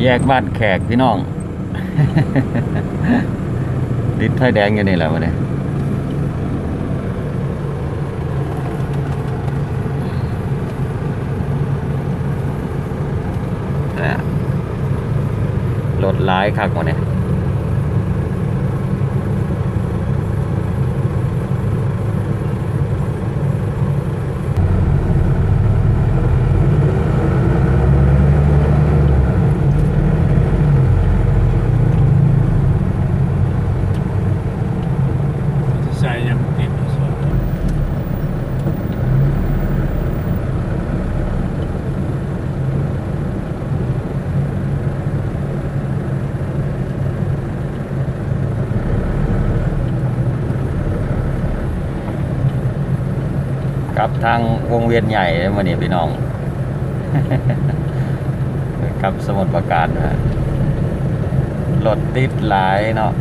ยกบ้านแขกพี่น้อง ติดไฟแดงอยู่นี่แหละวันนี้รถร้ายคักวันนี้กับทางวงเวียนใหญ่วันนี้พี่น้อง กับสมุทรปราการนะรถติดหลายเนาะ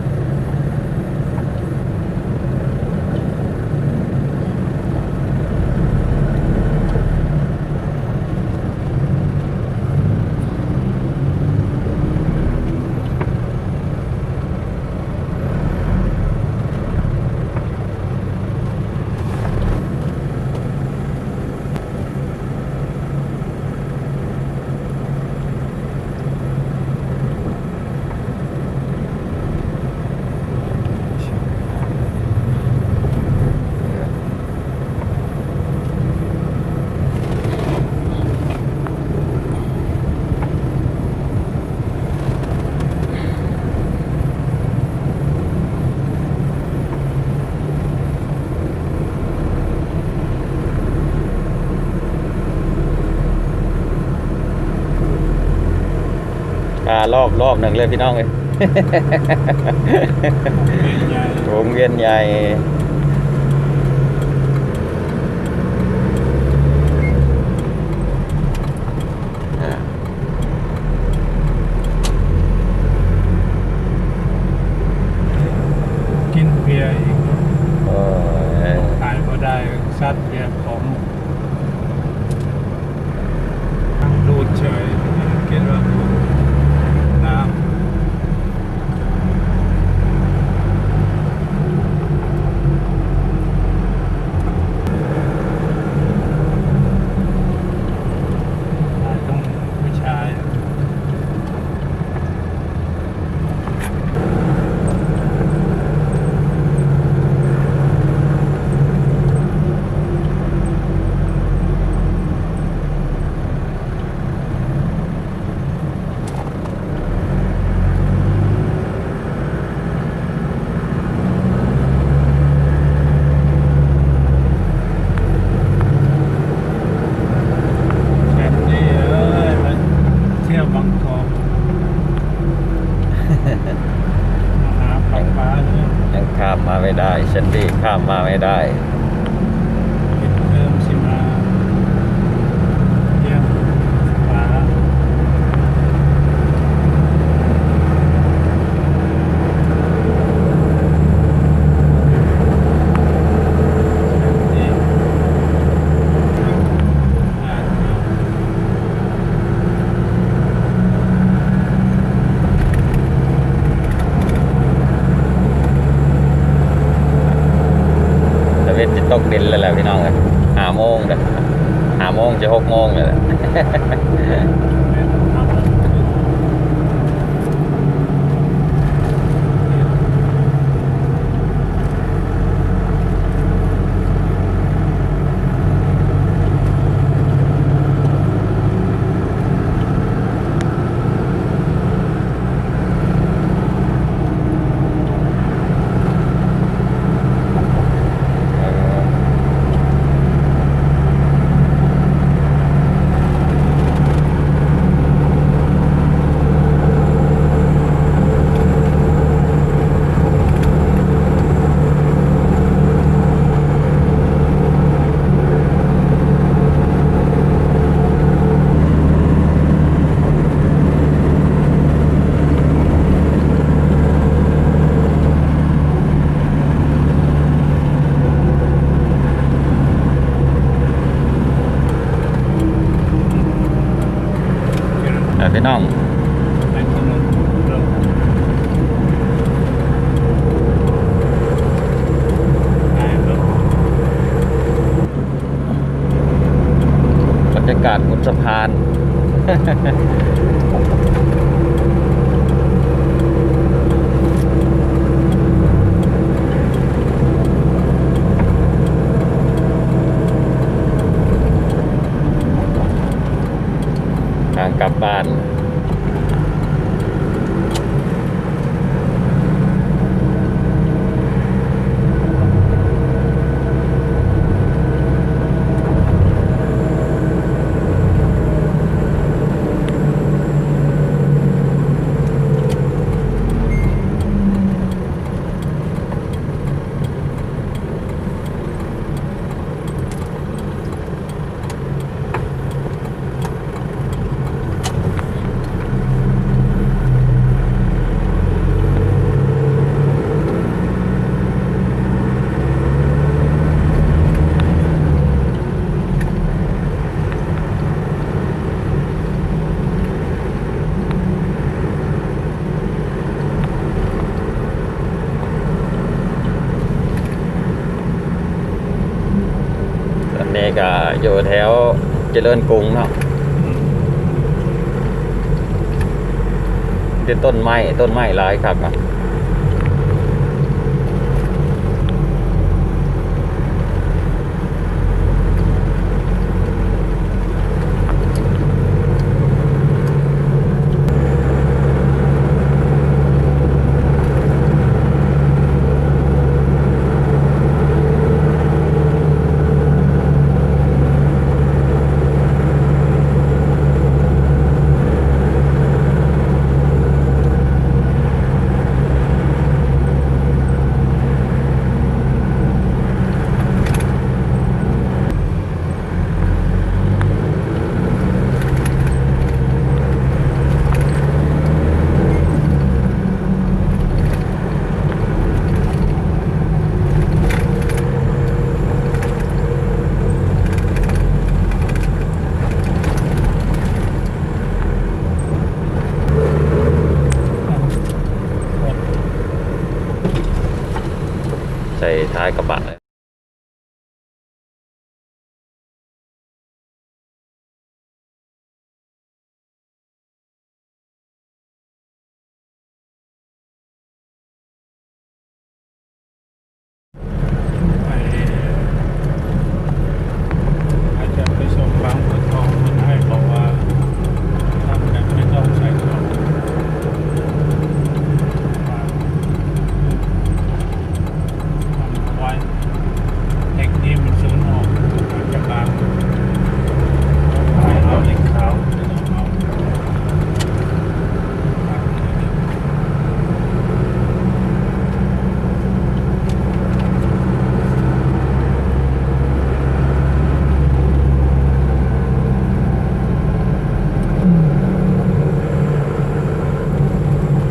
รอบหนึ่งเลยพี่น้องเลยวงเวียนใหญ่กินเบียร์อีกขายก็ได้ซัดเบียร์ของดูดเฉยคิดว่าน้ำต้องผู้ชายข้ามมาไม่ได้ฉันดีข้ามมาไม่ได้เริ่มสิมาเยี่ยมฟ้าตกดินเลยแหละพี่น้องเลย5 โมงเลย5 โมงจะ6 โมงเลยแหละพี่น้อง ากาศบนสะพาน ทางกลับบ้านตอนนี้ก็อยู่แถวเจริญกรุงเนาะที่ต้นไม้หลายครับอ่ะใส่ท้ายกระบะเลยไปอาจจะไปส่งบางบัวทองมันให้บอกว่าทำแบบไม่ต้องใช้ของทำไว้เทคนิคมันสูญออกอาจจะบางให้เอาเหล็กขาวไม่ต้องเอา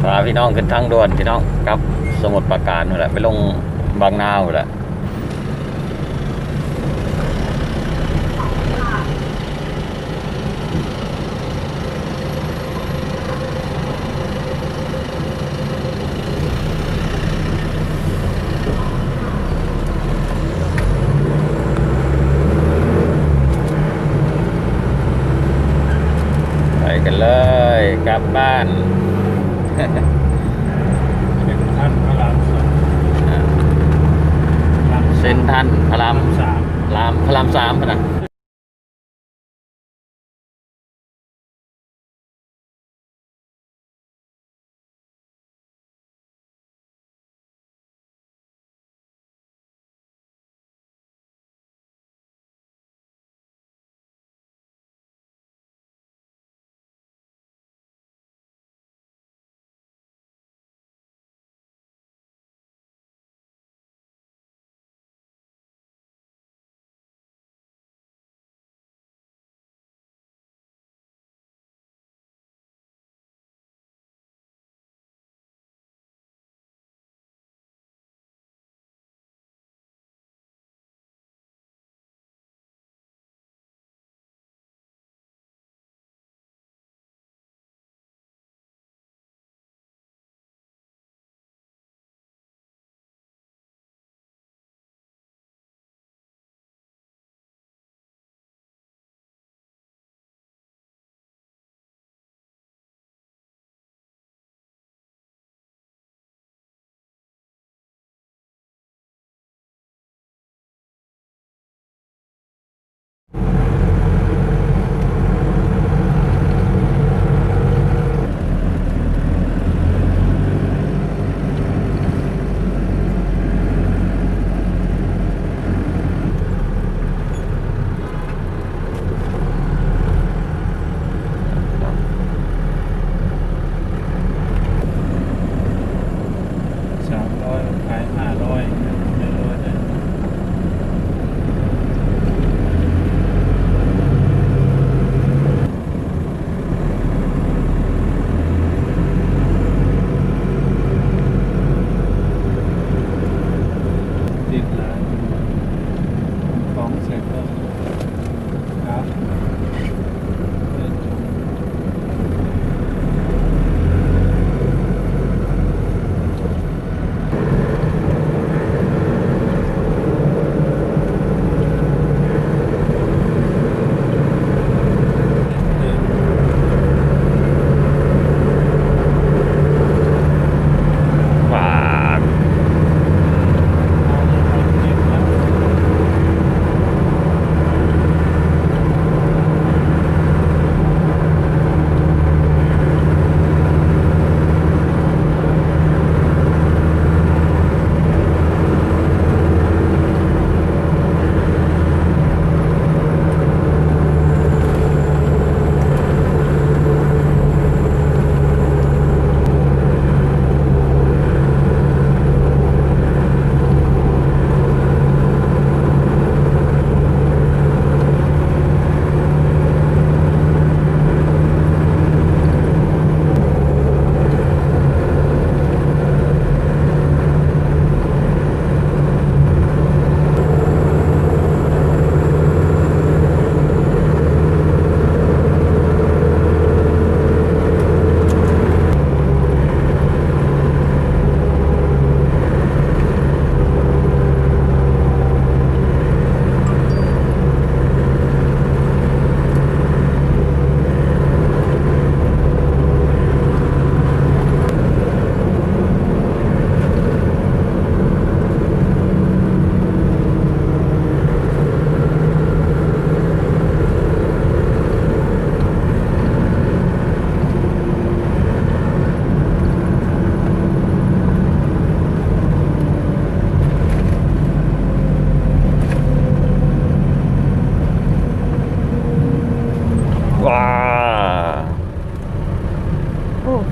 พาพี่น้องขึ้นทางด่วนพี่น้องครับสมุทรปราการนั่นแหละไปลงบางนานั่นแหละไปกันเลยกลับบ้าน เป็นท่านพระรามสอง เส้นทันพระราม สาม พระรามสามพะนะ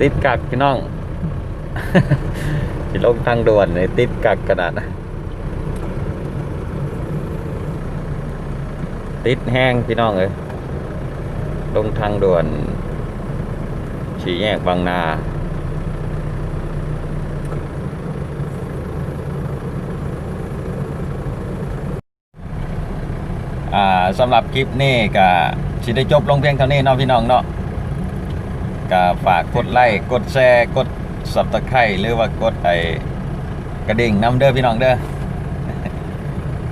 ติดกักพี่น้อง สิลงทางด่วนนี่ติดกักขนาดนะติดแห้งพี่น้องเอ้ยลงทางด่วนสี่แยกบางนาสำหรับคลิปนี้ก็สิได้จบลงเพียงเท่านี้เนาะพี่น้องเนาะก็ฝากกดไลค์กดแชร์กด Subscribe หรือว่ากดไอ้กระดิ่งนำเด้อพี่น้องเด้อ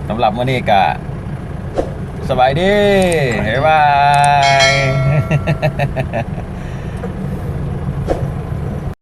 สำหรับมื้อนี้ก็สบายดีบ๊ายบาย